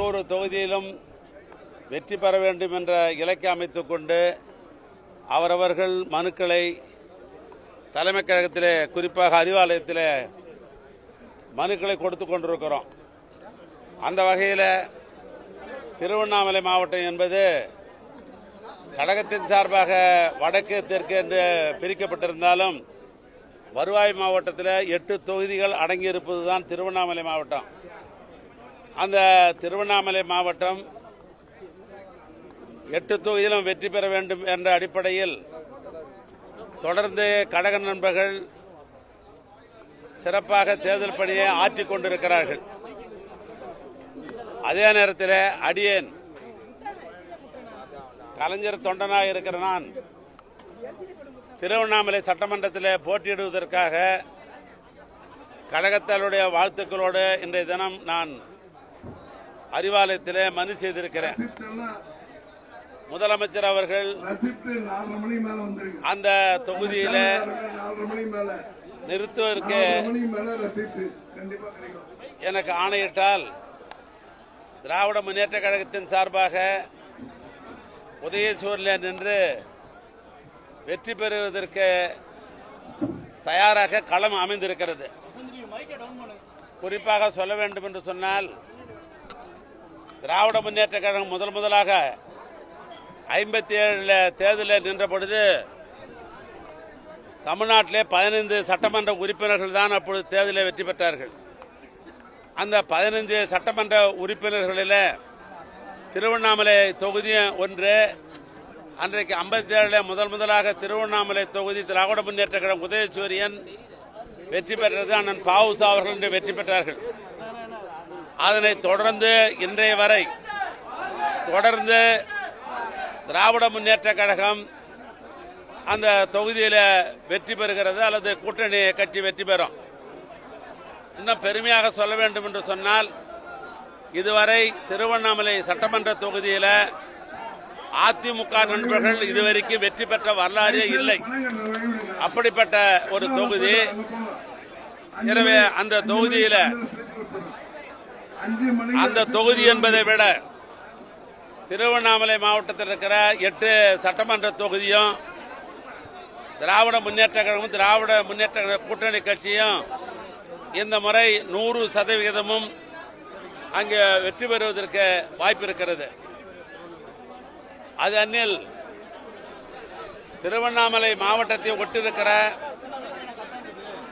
11 தொகுதியிலும் வெற்றி பெற வேண்டும் என்ற இலக்கை அமைத்துக் கொண்டு அவரவர்கள் மனுக்களை தலைமைக் கழகத்திலே, குறிப்பாக அறிவாலயத்திலே மனுக்களை கொடுத்து கொண்டிருக்கிறோம். அந்த வகையில் திருவண்ணாமலை மாவட்டம் என்பது கழகத்தின் சார்பாக வடக்கு தெற்கு என்று பிரிக்கப்பட்டிருந்தாலும் வருவாய் மாவட்டத்தில் 8 தொகுதிகள் அடங்கியிருப்பதுதான் திருவண்ணாமலை மாவட்டம். அந்த திருவண்ணாமலை மாவட்டம் 8 தொகுதியிலும் வெற்றி பெற வேண்டும் என்ற அடிப்படையில் தொடர்ந்து கழக நண்பர்கள் சிறப்பாக தேர்தல் பணியை ஆற்றிக் கொண்டிருக்கிறார்கள். அதே நேரத்தில் அடியேன் கலைஞர் தொண்டனாக இருக்கிற நான் திருவண்ணாமலை சட்டமன்றத்தில் போட்டியிடுவதற்காக கழகத்தாருடைய வாழ்த்துக்களோடு இன்றைய தினம் நான் அறிவாலயத்தில் மனு செய்திருக்கிறேன். முதலமைச்சர் அவர்கள் அந்த தொகுதியில நிறுத்துவதற்கு எனக்கு ஆணையிட்டால் திராவிட முன்னேற்ற கழகத்தின் சார்பாக உதயசூரில் நின்று வெற்றி பெறுவதற்கு தயாராக களம் அமைந்திருக்கிறது. குறிப்பாக சொல்ல வேண்டும் என்று சொன்னால், திராவிட முன்னேற்ற கழகம் முதலாக 57 தேர்தலில் நின்ற பொழுது தமிழ்நாட்டிலே 15 சட்டமன்ற உறுப்பினர்கள் தான் அப்பொழுது தேர்தலில் வெற்றி பெற்றார்கள். அந்த 15 சட்டமன்ற உறுப்பினர்களில் திருவண்ணாமலை தொகுதி ஒன்று. அன்றைக்கு 57 முதலாக திருவண்ணாமலை தொகுதி திராவிட முன்னேற்ற கழகம் உதயசூரியன் வெற்றி பெற்றது. அண்ணன் பாவுசா அவர்கள் இன்று வெற்றி பெற்றார்கள். அதனைத் தொடர்ந்து இன்றைய வரை தொடர்ந்து திராவிட முன்னேற்ற கழகம் அந்த தொகுதியில் வெற்றி பெறுகிறது அல்லது கூட்டணி கட்சி வெற்றி பெறும். இன்னும் பெருமையாக சொல்ல வேண்டும் என்று சொன்னால், இதுவரை திருவண்ணாமலை சட்டமன்ற தொகுதியில் அதிமுக நண்பர்கள் இதுவரைக்கும் வெற்றி பெற்ற வரலாறே இல்லை. அப்படிப்பட்ட ஒரு தொகுதி. எனவே அந்த தொகுதியில் அந்த தொகுதி என்பதை விட திருவண்ணாமலை மாவட்டத்தில் இருக்கிற 8 சட்டமன்ற தொகுதியும் திராவிட முன்னேற்ற கழகமும் திராவிட முன்னேற்ற கழக கூட்டணி கட்சியும் இந்த முறை 100% அங்கே வெற்றி பெறுவதற்கு வாய்ப்பு இருக்கிறது. அது அந்நில் திருவண்ணாமலை மாவட்டத்தை ஒட்டிருக்கிற